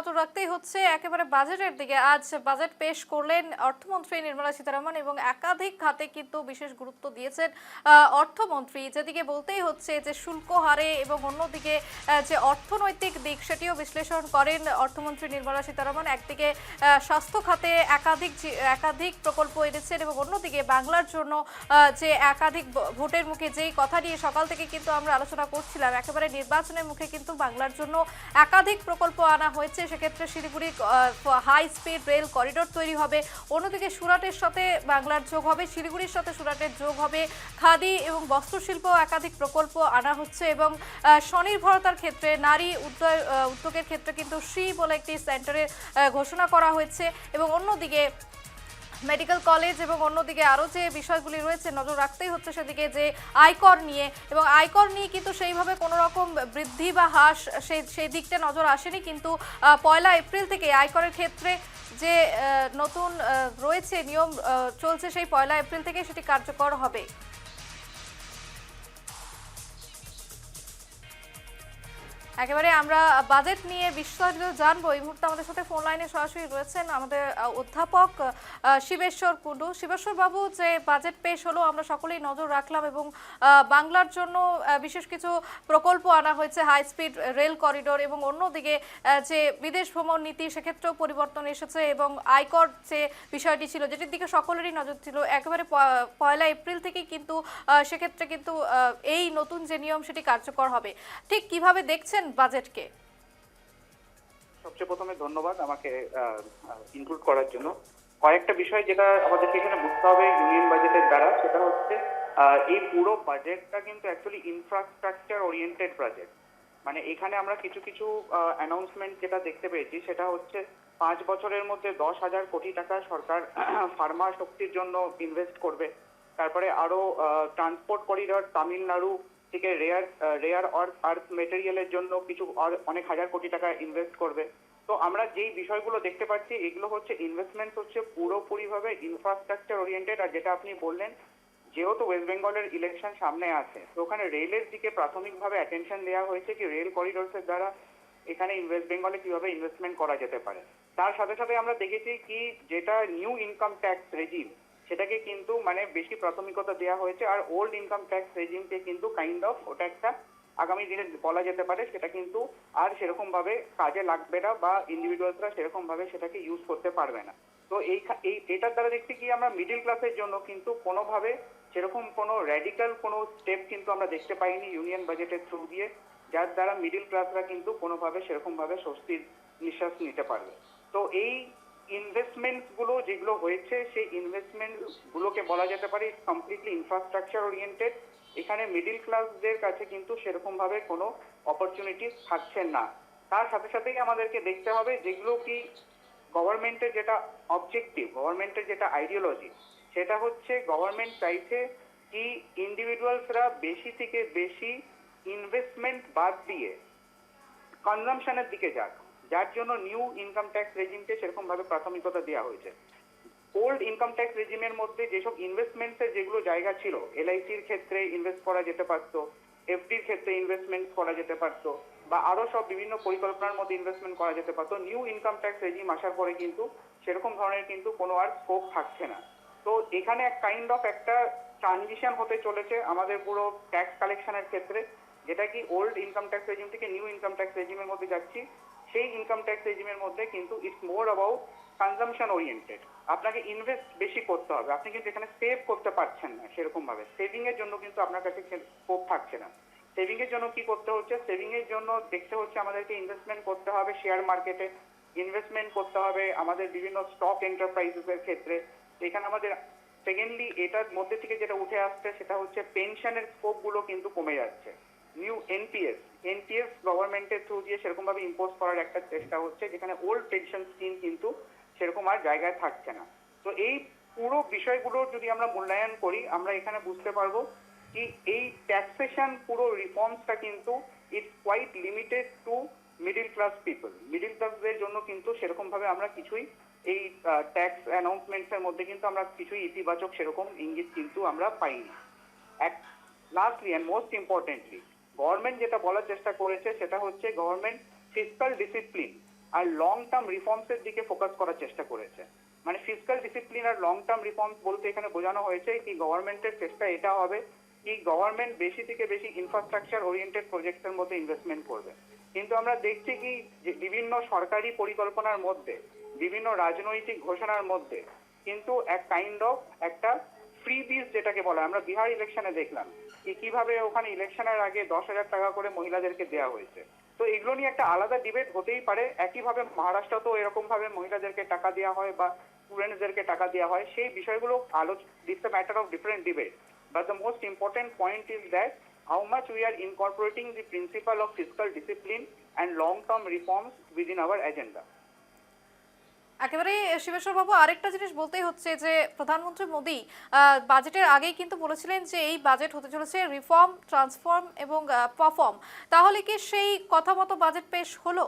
নজর রাখতেই হচ্ছে একেবারে বাজেটের দিকে। আজ বাজেট পেশ করলেন অর্থমন্ত্রী নির্মলা সীতারামন এবং একাধিক খাতে কিন্তু বিশেষ গুরুত্ব দিয়েছেন অর্থমন্ত্রী। যেদিকে বলতেই হচ্ছে যে শুল্ক হারে এবং অন্যদিকে যে অর্থনৈতিক দিক সেটিও বিশ্লেষণ করেন অর্থমন্ত্রী নির্মলা সীতারামন। একদিকে স্বাস্থ্য খাতে একাধিক প্রকল্প এনেছেন এবং অন্যদিকে বাংলার জন্য যে একাধিক ভোটের মুখে যেই কথা নিয়ে সকাল থেকে কিন্তু আমরা আলোচনা করছিলাম, একেবারে নির্বাচনের মুখে কিন্তু বাংলার জন্য একাধিক প্রকল্প আনা হয়েছে। সেক্ষেত্রে Siliguri high speed rail corridor তৈরি হবে, অন্যদিকে সুরাটের সাথে বাংলার যোগ হবে, শিলিগুড়ির সাথে সুরাটের যোগ হবে, খাদি এবং বস্ত্রশিল্প একাধিক প্রকল্প আনা হচ্ছে এবং স্বনির্ভরতার ক্ষেত্রে নারী উদ্যোগের ক্ষেত্রে কিন্তু শ্রী বলে একটি সেন্টারের ঘোষণা করা হয়েছে এবং অন্যদিকে মেডিকেল কলেজ এবং অন্যদিকে আরও যে বিষয়গুলি রয়েছে নজর রাখতেই হচ্ছে সেদিকে যে আয়কর নিয়ে, এবং আয়কর নিয়ে কিন্তু সেইভাবে কোনো রকম বৃদ্ধি বা হ্রাস সেই দিকটা নজর আসেনি, কিন্তু 1 এপ্রিল থেকে আয়করের ক্ষেত্রে যে নতুন রয়েছে নিয়ম চলছে সেই 1 এপ্রিল থেকে সেটি কার্যকর হবে। একেবারে আমরা বাজেট নিয়ে বিস্তারিত জানবো। এই মুহূর্তে আমাদের সাথে ফোন লাইনে সরাসরি রয়েছেন আমাদের অধ্যাপক শিবেশ্বর কুণ্ডু। শিবেশ্বর বাবু, যে বাজেট পেশ হলো আমরা সকলেই নজর রাখলাম এবং বাংলার জন্য বিশেষ কিছু প্রকল্প আনা হয়েছে, হাই স্পিড রেল করিডোর এবং অন্যদিকে যে বিদেশ ভ্রমণ নীতি সেক্ষেত্রেও পরিবর্তন এসেছে এবং আয়কর যে বিষয়টি ছিল যেটির দিকে সকলেরই নজর ছিল, একেবারে 1 এপ্রিল থেকেই কিন্তু সেক্ষেত্রে কিন্তু এই নতুন যে নিয়ম সেটি কার্যকর হবে। ঠিক কিভাবে দেখছেন বাজেটকে? সবচেয়ে প্রথমে ধন্যবাদ আমাকে ইনক্লুড করার জন্য। কয়েকটা বিষয় যেটা আমাদেরকে এখানে বুঝতে হবে ইউনিয়ন বাজেটের দ্বারা, সেটা হচ্ছে এই পুরো বাজেটটা কিন্তু অ্যাকচুয়ালি ইনফ্রাস্ট্রাকচার ওরিয়েন্টেড বাজেট। মানে এখানে আমরা কিছু কিছু অ্যানাউন্সমেন্ট যেটা দেখতে পেয়েছি সেটা হচ্ছে 5 বছরের মধ্যে 10,000 কোটি টাকা সরকার ফার্মা শক্তির জন্য ইনভেস্ট করবে। তারপরে আরো ট্রান্সপোর্ট করিডর তামিলনাড়ু থেকে রেয়ার আর্থ মেটেরিয়ালের জন্য কিছু অনেক হাজার কোটি টাকা ইনভেস্ট করবে। তো আমরা যেই বিষয়গুলো দেখতে পাচ্ছি এগুলো হচ্ছে ইনভেস্টমেন্ট হচ্ছে পুরোপুরিভাবে ইনফ্রাস্ট্রাকচার ওরিয়েন্টেড। আর যেটা আপনি বললেন, যেহেতু ওয়েস্ট বেঙ্গলের ইলেকশন সামনে আছে তো ওখানে রেলের দিকে প্রাথমিকভাবে অ্যাটেনশন দেওয়া হয়েছে কি রেল করিডোরসের দ্বারা এখানে ওয়েস্ট বেঙ্গলে কিভাবে ইনভেস্টমেন্ট করা যেতে পারে। তার সাথে সাথে আমরা দেখেছি কি যেটা নিউ ইনকাম ট্যাক্স রেজিম সেটাকে কিন্তু মানে বেশি প্রাথমিকতা দেওয়া হয়েছে, আর ওল্ড ইনকাম ট্যাক্স রেজিমকে কিন্তু কাইন্ড অফ ওটা একটা আগামী দিনে বলা যেতে পারে সেটা কিন্তু আর সেরকম ভাবে কাজে লাগবে না বা ইন্ডিভিজুয়ালসরা সেরকম ভাবে সেটাকে ইউজ করতে পারবে না। তো এটার দ্বারা দেখছি কি আমরা মিডিল ক্লাসের জন্য কিন্তু কোনোভাবে সেরকম কোনো র্যাডিক্যাল কোনো স্টেপ কিন্তু আমরা দেখতে পাইনি ইউনিয়ন বাজেটের থ্রু দিয়ে, যার দ্বারা মিডিল ক্লাসরা কিন্তু কোনোভাবে সেরকম ভাবে স্বস্তির নিঃশ্বাস নিতে পারবে। তো এই ইনভেস্টমেন্ট গুলো যেগুলো হয়েছে সেই ইনভেস্টমেন্ট গুলোকে বলা যেতে পারে কমপ্লিটলি ইনফ্রাস্ট্রাকচার ওরিয়েন্টেড। এখানে মিডিল ক্লাসদের কাছে কিন্তু সেরকম ভাবে কোনো অপরচুনিটি থাকছে না। তার সাথে সাথেই আমাদেরকে দেখতে হবে যেগুলো কি গভর্নমেন্টের যেটা অবজেক্টিভ, গভর্নমেন্টের যেটা আইডিওলজি, সেটা হচ্ছে গভর্নমেন্ট চাইছে কি ইন্ডিভিজুয়ালসরা বেশি থেকে বেশি ইনভেস্টমেন্ট বাদ দিয়ে কনজাম্পশনের দিকে যাক, যার জন্য নিউ ইনকাম ট্যাক্স রেজিমকে সেরকম ভাবে প্রাথমিকতা দেওয়া হয়েছে। ওল্ড ইনকাম ট্যাক্স রেজিমের মধ্যে যেসব ইনভেস্টমেন্টের যেগুলো জায়গা ছিল, এলআইসির ক্ষেত্রে ইনভেস্ট করা যেতে পারতো, এফডির ক্ষেত্রে ইনভেস্টমেন্ট করা যেতে পারতো বা আরো সব বিভিন্ন পরিকল্পনার মধ্যে ইনভেস্টমেন্ট করা যেতে পারতো। নিউ ইনকাম ট্যাক্স রেজিম আসার পরে কিন্তু সেরকম ধরনের কিন্তু কোনো আর স্কোপ থাকছে না। তো এখানে এক কাইন্ড অফ একটা ট্রানজিশন হতে চলেছে আমাদের পুরো ট্যাক্স কালেকশনের ক্ষেত্রে, যেটা কি ওল্ড ইনকাম ট্যাক্স রেজিম থেকে নিউ ইনকাম ট্যাক্স রেজিমের মধ্যে যাচ্ছি। সেই ইনকাম ট্যাক্স রেজিমের মধ্যে কিন্তু it's more about consumption oriented. আপনাকে ইনভেস্ট বেশি করতে হবে, আপনি কিন্তু এখানে সেভ করতে পারছেন না সেরকম ভাবে। সেভিং এর জন্য কিন্তু আপনার কাছে স্কোপ থাকছে না। সেভিং এর জন্য কি করতে হচ্ছে, সেভিং এর জন্য দেখতে হচ্ছে আমাদেরকে ইনভেস্টমেন্ট করতে হবে শেয়ার মার্কেটে, ইনভেস্টমেন্ট করতে হবে আমাদের বিভিন্ন স্টক এন্টারপ্রাইজেস এর ক্ষেত্রে। এখানে আমাদের সেকেন্ডলি এটার মধ্যে থেকে যেটা উঠে আসছে সেটা হচ্ছে পেনশনের স্কোপ গুলো কিন্তু কমে যাচ্ছে। নিউ এনপিএস গভর্নমেন্টের থ্রু দিয়ে সেরকম ভাবে ইম্পোজ করার একটা চেষ্টা হচ্ছে, যেখানে ওল্ড পেনশন স্কিম কিন্তু সেরকম আর জায়গায় থাকছে না। তো এই পুরো বিষয়গুলো যদি আমরা মূল্যায়ন করি আমরা এখানে বুঝতে পারবো কি এই ট্যাক্সেশন পুরো রিফর্মসটা কিন্তু it's quite limited to middle class people. Middle ক্লাসদের জন্য কিন্তু সেরকম ভাবে আমরা কিছুই এই ট্যাক্স অ্যানাউন্সমেন্টস এর মধ্যে কিন্তু আমরা কিছুই ইতিবাচক সেরকম ইঙ্গিত কিন্তু আমরা পাইনি। Lastly and most importantly government যেটা বলার চেষ্টা করেছে সেটা হচ্ছে গভর্নমেন্ট ফিসকাল ডিসিপ্লিন আর লং টার্ম রিফর্মসের দিকে ফোকাস করার চেষ্টা করেছে। মানে ফিসক্যাল ডিসিপ্লিন আর লং টার্ম রিফর্মস বলতে এখানে বোঝানো হয়েছে কি গভর্নমেন্টের চেষ্টা এটা হবে কি গভর্নমেন্ট বেশি থেকে বেশি ইনফ্রাস্ট্রাকচার ওরিয়েন্টেড প্রজেক্টের মধ্যে ইনভেস্টমেন্ট করবে। কিন্তু আমরা দেখছি কি যে বিভিন্ন সরকারি পরিকল্পনার মধ্যে, বিভিন্ন রাজনৈতিক ঘোষণার মধ্যে কিন্তু এক কাইন্ড অফ একটা ফ্রি বিজ যেটাকে বলা, আমরা বিহার ইলেকশনে দেখলাম কি কিভাবে ওখানে ইলেকশনের আগে 10,000 টাকা করে মহিলাদেরকে দেওয়া হয়েছে। তো এগুলো নিয়ে একটা আলাদা ডিবেট হতেই পারে। একইভাবে মহারাষ্ট্র তো এরকম ভাবে মহিলাদেরকে টাকা দেওয়া হয় বা স্টুডেন্টসদেরকে টাকা দেওয়া হয়, সেই বিষয়গুলো this a matter of different debate. But the most important point is that how much we are incorporating the principle of fiscal discipline and long-term reforms within our agenda. একেবারে শিবেশ্বর বাবু, আরেকটা জিনিস বলতেই হচ্ছে যে প্রধানমন্ত্রী মোদী বাজেটের আগেই কিন্তু বলেছিলেন যে এই বাজেট হতে চলেছে রিফর্ম, ট্রান্সফর্ম এবং পারফর্ম। তাহলে কি সেই কথা মতো বাজেট পেশ হলো?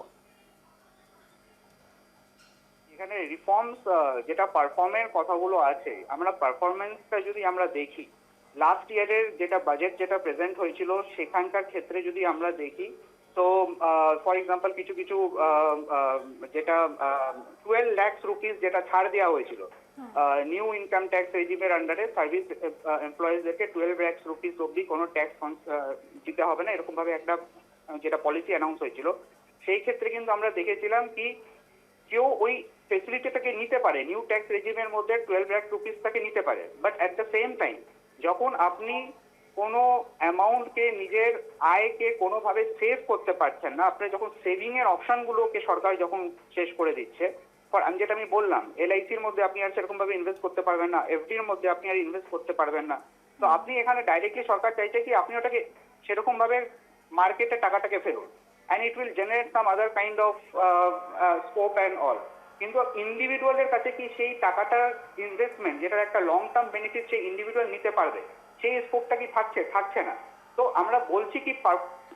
এখানে রিফর্মস যেটা পারফর্মের কথাগুলো আছে, আমরা পারফরমেন্সটা যদি আমরা দেখি, লাস্ট ইয়ারের যেটা বাজেট যেটা প্রেজেন্ট হয়েছিল সেখানকার ক্ষেত্রে যদি আমরা দেখি, তো ফর এক্সাম্পল কিছু কিছু যেটা 12 লাখ রুপিস যেটা ছাড় দেওয়া হয়েছিল নিউ ইনকাম ট্যাক্স রেজিমের আন্ডারে সার্ভিস এমপ্লয়িজদেরকে 12 লাখ রুপিস অব্দি কোনো ট্যাক্স দিতে হবে না, এরকম ভাবে একটা যেটা পলিসি অ্যানাউন্স হয়েছিল। সেই ক্ষেত্রে কিন্তু আমরা দেখেছিলাম কি কেউ ওই ফেসিলিটিটাকে নিতে পারে, নিউ ট্যাক্স রেজিমের মধ্যে 12 লাখ রুপিস তাকে নিতে পারে। But at the same time যখন আপনি কোনো অ্যামাউন্টকে নিজের আয়কে কোনোভাবে সেভ করতে পারছেন না, আপনি যখন সেভিং এর অপশনগুলোকে সরকার যখন শেষ করে দিচ্ছে, আমি যেটা আমি বললাম এলআইসির মধ্যে আপনি আর সেরকম ভাবে ইনভেস্ট করতে পারবেন না, এফডির মধ্যে আপনি আর ইনভেস্ট করতে পারবেন না, তো আপনি এখানে ডাইরেক্টলি সরকার চাইছে কি আপনি ওটাকে সেরকম ভাবে মার্কেটে টাকাটাকে ফেলুন, and it will generate some other kind of scope and all. কিন্তু ইন্ডিভিজুয়ালের কাছে কি সেই টাকাটা ইনভেস্টমেন্ট যেটার একটা লং টার্ম বেনিফিট সেই ইন্ডিভিজুয়াল নিতে পারবে, সেই স্কোপটা কি থাকছে না। তো আমরা বলছি কি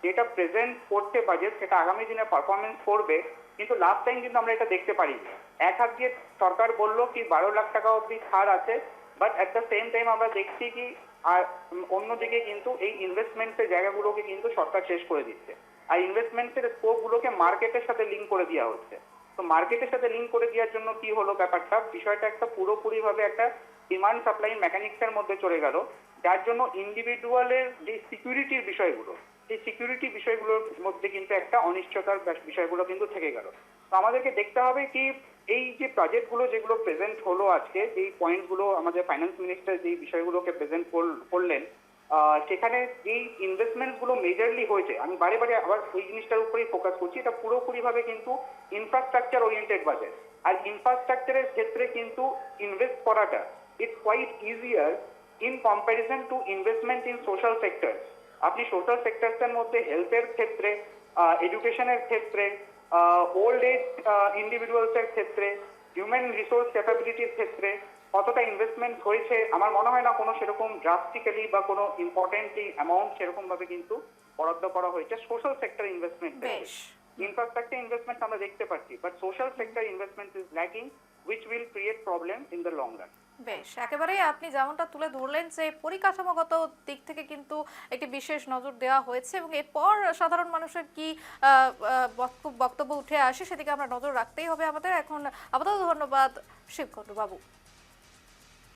যেটা প্রেজেন্ট করছে বাজেট সেটা আগামী দিনে পারফরমেন্স করবে, কিন্তু লাস্ট টাইম কিন্তু আমরা এটা দেখতে পারিনি। এক হাত দিয়ে সরকার বললো কি 12 লাখ টাকা অব্দি ছাড় আছে, but at the same time আমরা দেখছি কি আর অন্যদিকে কিন্তু এই ইনভেস্টমেন্টের জায়গাগুলোকে কিন্তু সরকার শেষ করে দিচ্ছে, আর ইনভেস্টমেন্টের স্কোপগুলোকে মার্কেটের সাথে লিঙ্ক করে দেওয়া হচ্ছে। তো মার্কেটের সাথে লিঙ্ক করে দেওয়ার জন্য কি হলো ব্যাপারটা, বিষয়টা একটা পুরোপুরি ভাবে একটা ডিমান্ড সাপ্লাই মেকানিক্সের মধ্যে চলে গেল, যার জন্য ইন্ডিভিজুয়ালের যে সিকিউরিটির বিষয়গুলো, সেই সিকিউরিটি বিষয়গুলোর মধ্যে কিন্তু একটা অনিশ্চয়তার বিষয়গুলো কিন্তু থেকে গেল। তো আমাদেরকে দেখতে হবে কি এই যে প্রজেক্টগুলো যেগুলো প্রেজেন্ট হলো আজকে, যেই পয়েন্টগুলো আমাদের ফাইন্যান্স মিনিস্টার যেই বিষয়গুলোকে প্রেজেন্ট করলেন, সেখানে যেই ইনভেস্টমেন্টগুলো মেজরলি হয়েছে, আমি বারে বারে আবার ওই জিনিসটার উপরেই ফোকাস করছি, এটা পুরোপুরি ভাবে কিন্তু ইনফ্রাস্ট্রাকচার ওরিয়েন্টেড বাজেট। আর ইনফ্রাস্ট্রাকচারের ক্ষেত্রে কিন্তু ইনভেস্ট করাটা it's quite easier in comparison to investment in social sector. আপনি সোশ্যাল সেক্টরসের মধ্যে হেলথের ক্ষেত্রে, এডুকেশনের ক্ষেত্রে, ওল্ড এজ ইন্ডিভিজুয়ালসের ক্ষেত্রে, হিউম্যান রিসোর্স ক্যাপাবিলিটির ক্ষেত্রে কতটা ইনভেস্টমেন্ট হয়েছে, আমার মনে হয় না কোনো সেরকম ড্রাস্টিক্যালি বা কোনো ইম্পর্টেন্টলি অ্যামাউন্ট সেরকম ভাবে কিন্তু বরাদ্দ করা হয়েছে social sector investment. Infrastructure investment আমরা দেখতে পাচ্ছি, but social sector investment is lacking, which will create problem in the long run. বেশ, একেবারে আপনি যেমনটা তুলে ধরলেন যে পরিকাঠামোগত দিক থেকে কিন্তু একটি বিশেষ নজর দেওয়া হয়েছে এবং এরপর সাধারণ মানুষের কি বক্তব্য উঠে আসে সেদিকে আমরা নজর রাখতেই হবে আমাদের। এখন আপাতত ধন্যবাদ শিবকুন্ডু বাবু।